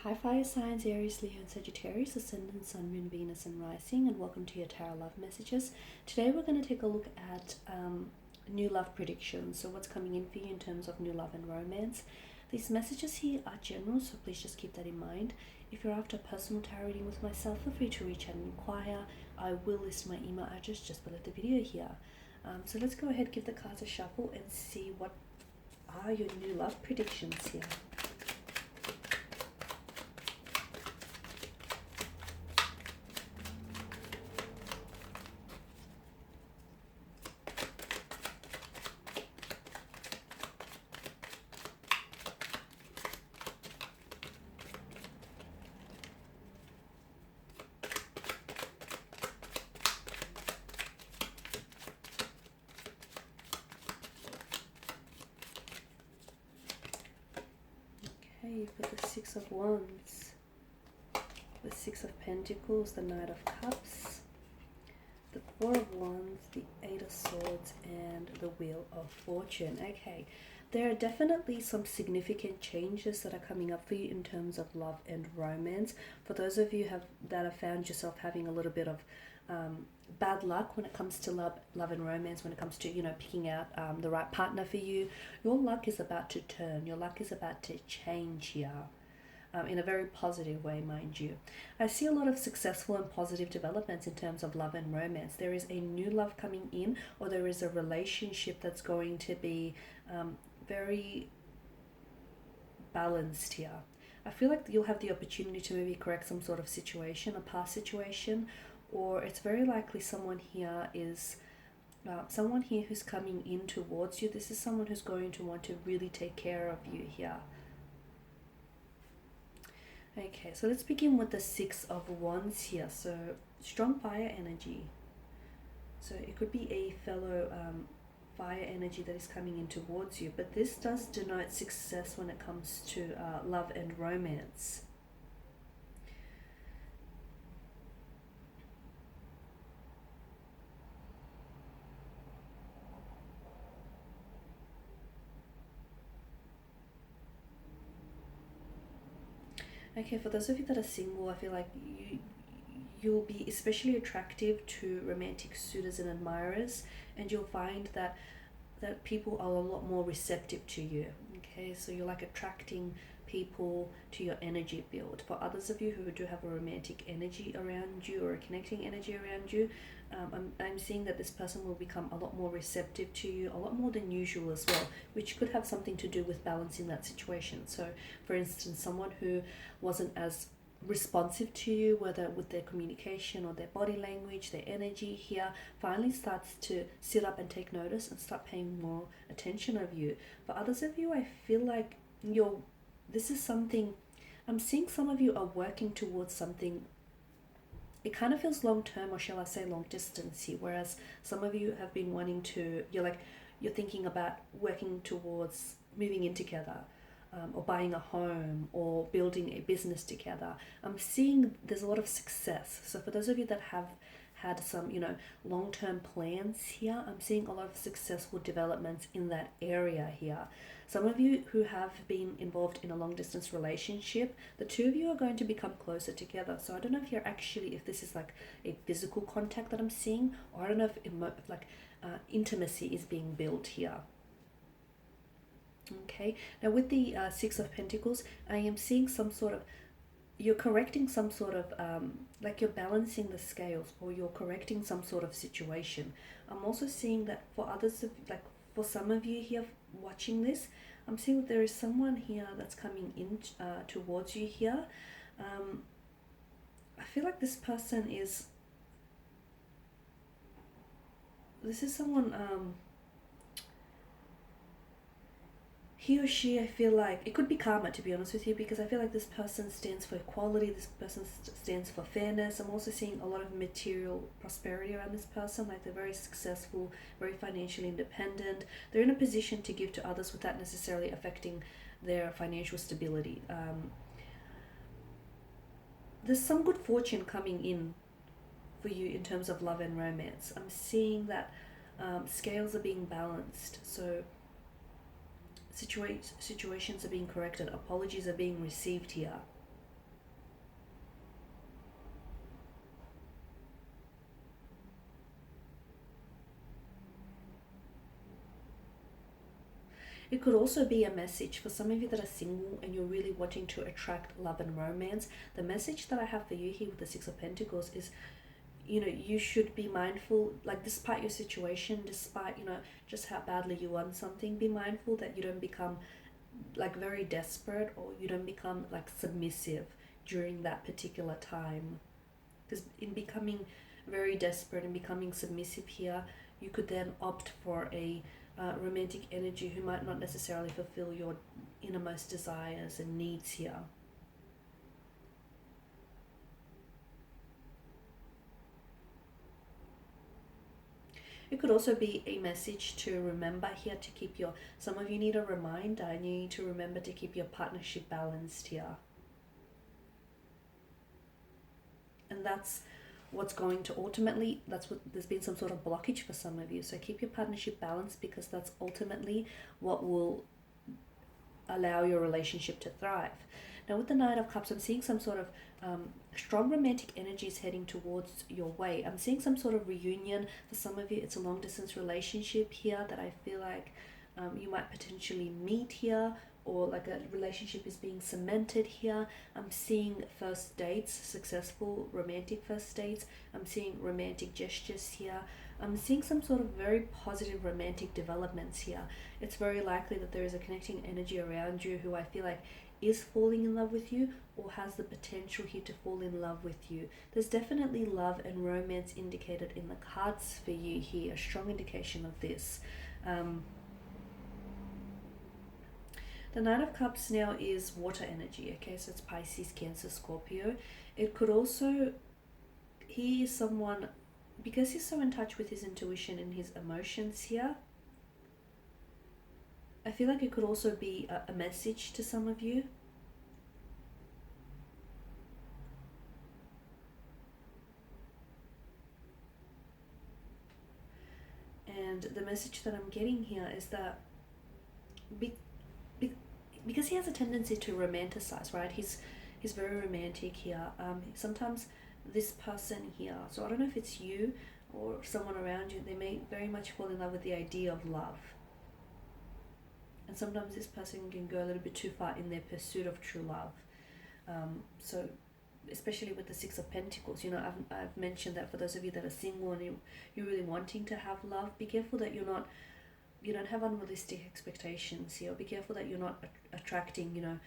Hi, fire signs, Aries, Leo, and Sagittarius, Ascendant, Sun, Moon, Venus, and Rising, and welcome to your Tarot Love Messages. Today we're going to take a look at new love predictions. So what's coming in for you in terms of new love and romance. These messages here are general, so please just keep that in mind. If you're after a personal tarot reading with myself, feel free to reach out and inquire. I will list my email address just below the video here. So let's go ahead, give the cards a shuffle, and see what are your new love predictions here. Okay, you've got the Six of Wands, the Six of Pentacles, the Knight of Cups, the Four of Wands, the Eight of Swords, and the Wheel of Fortune. Okay, there are definitely some significant changes that are coming up for you in terms of love and romance. For those of you that have found yourself having a little bit of bad luck when it comes to love and romance, when it comes to, picking out the right partner for you, your luck is about to turn. Your luck is about to change here. In a very positive way, mind you. I see a lot of successful and positive developments in terms of love and romance. There is a new love coming in, or there is a relationship that's going to be very balanced here. I feel like you'll have the opportunity to maybe correct some sort of situation, a past situation, or it's very likely someone here who's coming in towards you. This is someone who's going to want to really take care of you here. Okay, so let's begin with the Six of Wands here. So strong fire energy. So it could be a fellow fire energy that is coming in towards you, but this does denote success when it comes to love and romance. Okay, for those of you that are single, I feel like you'll be especially attractive to romantic suitors and admirers, and you'll find that people are a lot more receptive to you. Okay, so you're like attracting people to your energy field. For others of you who do have a romantic energy around you or a connecting energy around you, I'm seeing that this person will become a lot more receptive to you, a lot more than usual as well, which could have something to do with balancing that situation. So for instance, someone who wasn't as responsive to you, whether with their communication or their body language, their energy here, finally starts to sit up and take notice and start paying more attention of you. For others of you, I feel like this is something, I'm seeing some of you are working towards something. It kind of feels long term, or shall I say long distance here, whereas some of you have been wanting to, you're thinking about working towards moving in together, or buying a home, or building a business together. I'm seeing there's a lot of success. So for those of you that have had some, long-term plans here, I'm seeing a lot of successful developments in that area here. Some of you who have been involved in a long-distance relationship, the two of you are going to become closer together. So I don't know if this is like a physical contact that I'm seeing, or I don't know if intimacy is being built here. Okay, now with the Six of Pentacles, I am seeing some sort of, you're correcting some sort of, like you're balancing the scales, or you're correcting some sort of situation. I'm also seeing that for others, for some of you here watching this, I'm seeing that there is someone here that's coming in towards you here. I feel like this person is someone, he or she, I feel like, it could be karma, to be honest with you, because I feel like this person stands for equality, this person stands for fairness. I'm also seeing a lot of material prosperity around this person, like they're very successful, very financially independent. They're in a position to give to others without necessarily affecting their financial stability. There's some good fortune coming in for you in terms of love and romance. I'm seeing that scales are being balanced. So situations are being corrected, apologies are being received here. It could also be a message for some of you that are single and you're really wanting to attract love and romance. The message that I have for you here with the Six of Pentacles is, you know, you should be mindful, like despite your situation, despite, you know, just how badly you want something, be mindful that you don't become like very desperate, or you don't become like submissive during that particular time. Because in becoming very desperate and becoming submissive here, you could then opt for a romantic energy who might not necessarily fulfill your innermost desires and needs here. It could also be a message to remember here to keep your, some of you need a reminder and you need to remember to keep your partnership balanced here. And that's what's going to ultimately, that's what, there's been some sort of blockage for some of you. So keep your partnership balanced, because that's ultimately what will allow your relationship to thrive. Now with the Knight of Cups, I'm seeing some sort of strong romantic energies heading towards your way. I'm seeing some sort of reunion. For some of you, it's a long distance relationship here that I feel like you might potentially meet here, or like a relationship is being cemented here. I'm seeing first dates, successful romantic first dates. I'm seeing romantic gestures here. I'm seeing some sort of very positive romantic developments here. It's very likely that there is a connecting energy around you who I feel like is falling in love with you, or has the potential here to fall in love with you. There's definitely love and romance indicated in the cards for you here, a strong indication of this. The Knight of Cups now is water energy, okay, so it's Pisces, Cancer, Scorpio. It could also, he is someone, because he's so in touch with his intuition and his emotions here, I feel like it could also be a message to some of you. And the message that I'm getting here is that because he has a tendency to romanticize, right? He's very romantic here. Sometimes this person here, so I don't know if it's you or someone around you, they may very much fall in love with the idea of love. And sometimes this person can go a little bit too far in their pursuit of true love. So especially with the Six of Pentacles, you know, I've mentioned that for those of you that are single and you're really wanting to have love, be careful that you don't have unrealistic expectations here. Be careful that you're not attracting, you know,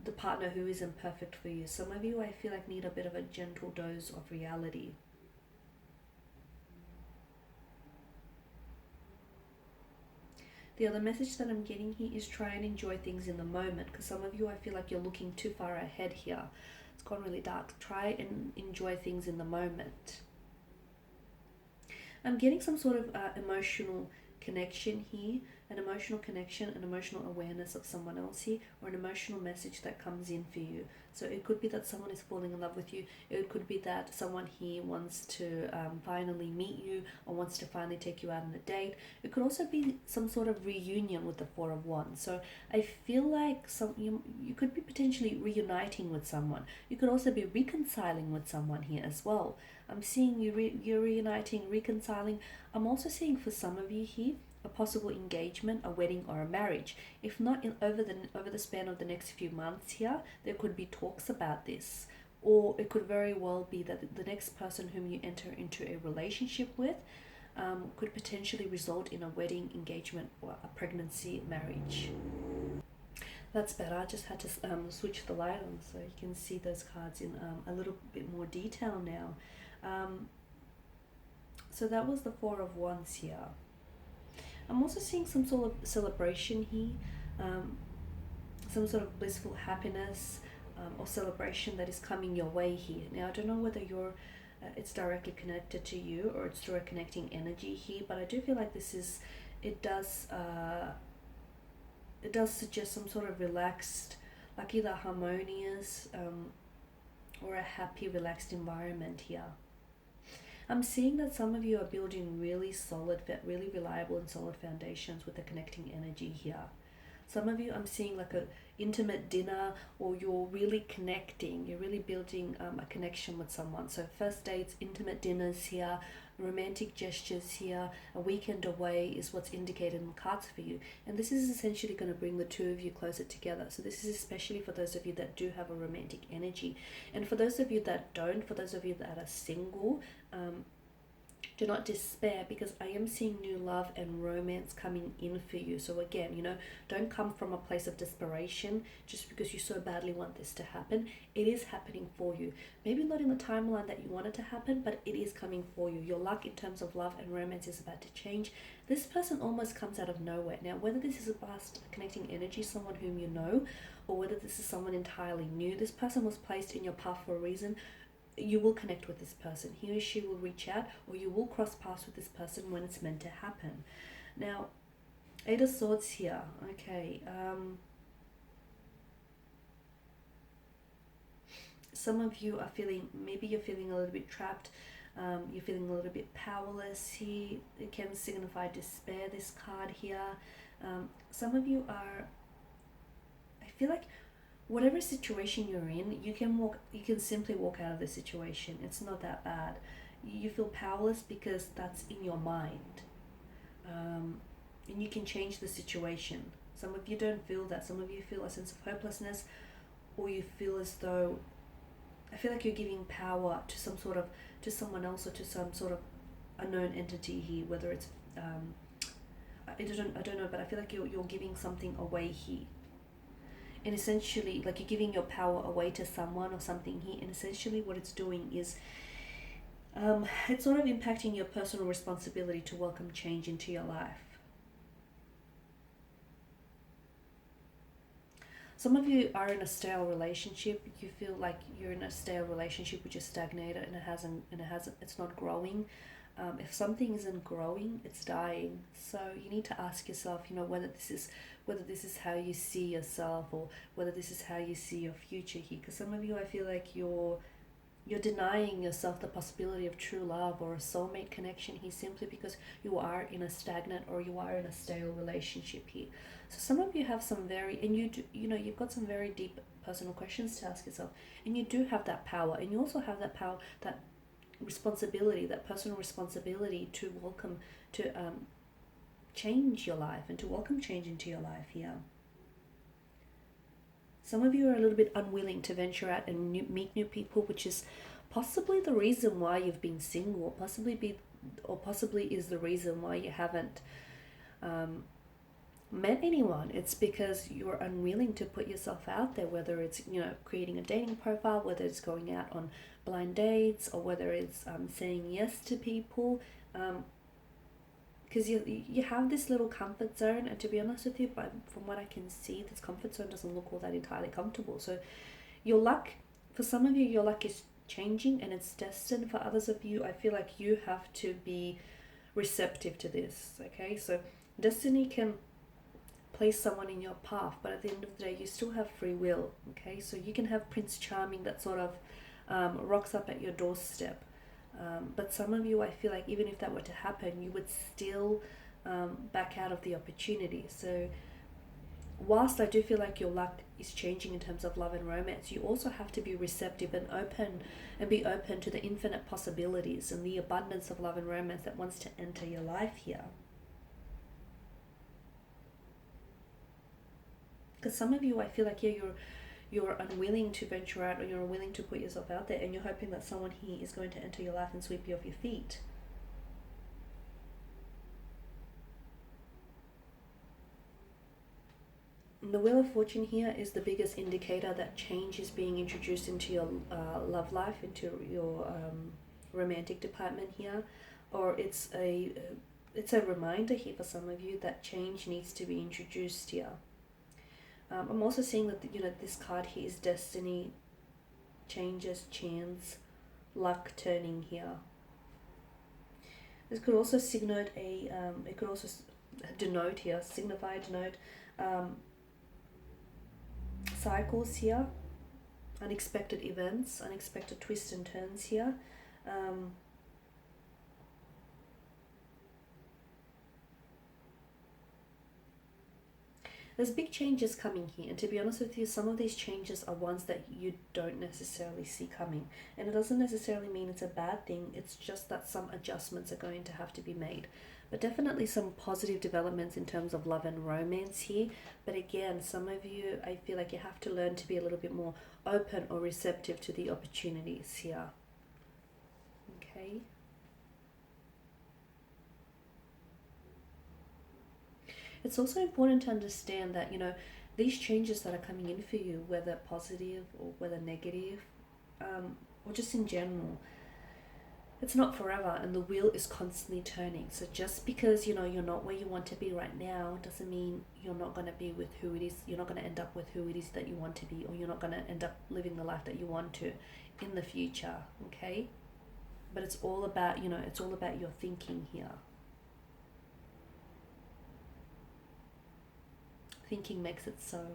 the partner who isn't perfect for you. Some of you, I feel like, need a bit of a gentle dose of reality. The other message that I'm getting here is try and enjoy things in the moment, because some of you, I feel like you're looking too far ahead here. It's gone really dark. Try and enjoy things in the moment. I'm getting some sort of emotional connection here, an emotional connection, an emotional awareness of someone else here, or an emotional message that comes in for you. So it could be that someone is falling in love with you. It could be that someone here wants to finally meet you, or wants to finally take you out on a date. It could also be some sort of reunion with the Four of Wands. So I feel like you could be potentially reuniting with someone. You could also be reconciling with someone here as well. I'm seeing you're reuniting, reconciling. I'm also seeing for some of you here a possible engagement, a wedding, or a marriage. If not over the span of the next few months here, there could be talks about this. Or it could very well be that the next person whom you enter into a relationship with could potentially result in a wedding, engagement, or a pregnancy, marriage. That's better. I just had to switch the light on so you can see those cards in a little bit more detail now. So that was the Four of Wands here. I'm also seeing some sort of celebration here, some sort of blissful happiness or celebration that is coming your way here. Now, I don't know whether it's directly connected to you or it's through a connecting energy here, but I do feel like it does suggest some sort of relaxed, like either harmonious or a happy, relaxed environment here. I'm seeing that some of you are building really solid, really reliable and solid foundations with the connecting energy here. Some of you, I'm seeing like intimate dinner, or you're really connecting, you're really building a connection with someone. So first dates, intimate dinners here, romantic gestures here, a weekend away is what's indicated in the cards for you. And this is essentially going to bring the two of you closer together. So this is especially for those of you that do have a romantic energy. And for those of you that don't, for those of you that are single, do not despair, because I am seeing new love and romance coming in for you. So again, don't come from a place of desperation just because you so badly want this to happen. It is happening for you. Maybe not in the timeline that you want it to happen, but it is coming for you. Your luck in terms of love and romance is about to change. This person almost comes out of nowhere. Now, whether this is a past connecting energy, someone whom you know, or whether this is someone entirely new, this person was placed in your path for a reason. You will connect with this person. He or she will reach out, or you will cross paths with this person when it's meant to happen. Now, Eight of Swords here. Okay. Some of you are feeling, maybe you're feeling a little bit trapped. You're feeling a little bit powerless here. It can signify despair, this card here. Some of you are, I feel like, whatever situation you're in, you can simply walk out of the situation. It's not that bad. You feel powerless because that's in your mind. And you can change the situation. Some of you don't feel that. Some of you feel a sense of hopelessness, or you feel as though, I feel like you're giving power to to someone else, or to some sort of unknown entity here, whether it's, I don't know, but I feel like you're giving something away here. And essentially, like, you're giving your power away to someone or something here, and essentially what it's doing is it's sort of impacting your personal responsibility to welcome change into your life. Some of you are in a stale relationship. You feel like you're in a stale relationship which is stagnated, and it's not growing. If something isn't growing, it's dying. So you need to ask yourself, whether this is how you see yourself, or whether this is how you see your future here. Because some of you, I feel like you're denying yourself the possibility of true love or a soulmate connection here, simply because you are in a stagnant, or you are in a stale relationship here. So some of you have some you've got some very deep personal questions to ask yourself, and you do have that power, and you also have that power, that responsibility, that personal responsibility to change your life and to welcome change into your life here. Some of you are a little bit unwilling to venture out and meet new people, which is possibly the reason why you've been single, or possibly is the reason why you haven't met anyone. It's because you're unwilling to put yourself out there, whether it's creating a dating profile, whether it's going out on blind dates, or whether it's saying yes to people, because you have this little comfort zone, and to be honest with you, from what I can see, this comfort zone doesn't look all that entirely comfortable. So your luck, for some of you, your luck is changing and it's destined. For others of you, I feel like you have to be receptive to this. Okay, so destiny can place someone in your path, but at the end of the day, you still have free will. Okay, so you can have Prince Charming that sort of rocks up at your doorstep, but some of you, I feel like, even if that were to happen, you would still back out of the opportunity. So whilst I do feel like your luck is changing in terms of love and romance, you also have to be receptive and be open to the infinite possibilities and the abundance of love and romance that wants to enter your life here. Because some of you, I feel like, you're unwilling to venture out, or you're unwilling to put yourself out there, and you're hoping that someone here is going to enter your life and sweep you off your feet. And the Wheel of Fortune here is the biggest indicator that change is being introduced into your love life, into your romantic department here, or it's a reminder here for some of you that change needs to be introduced here. I'm also seeing that this card here is destiny, changes, chance, luck turning here. This could also signify, denote cycles here, unexpected events, unexpected twists and turns here. there's big changes coming here, and to be honest with you, some of these changes are ones that you don't necessarily see coming, and it doesn't necessarily mean it's a bad thing. It's just that some adjustments are going to have to be made, but definitely some positive developments in terms of love and romance here. But again, some of you, I feel like you have to learn to be a little bit more open or receptive to the opportunities here. Okay. It's also important to understand that, these changes that are coming in for you, whether positive or whether negative, or just in general, it's not forever, and the wheel is constantly turning. So just because, you're not where you want to be right now doesn't mean you're not going to be with who it is, you're not going to end up with who it is that you want to be, or you're not going to end up living the life that you want to in the future, okay? But it's all about, it's all about your thinking here. Thinking makes it so.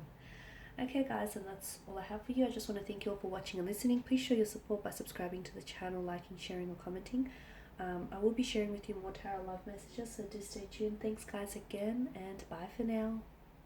Okay guys, and that's all I have for you. I just want to thank you all for watching and listening. Please show your support by subscribing to the channel, liking, sharing or commenting. I will be sharing with you more tarot love messages, so do stay tuned. Thanks guys again, and bye for now.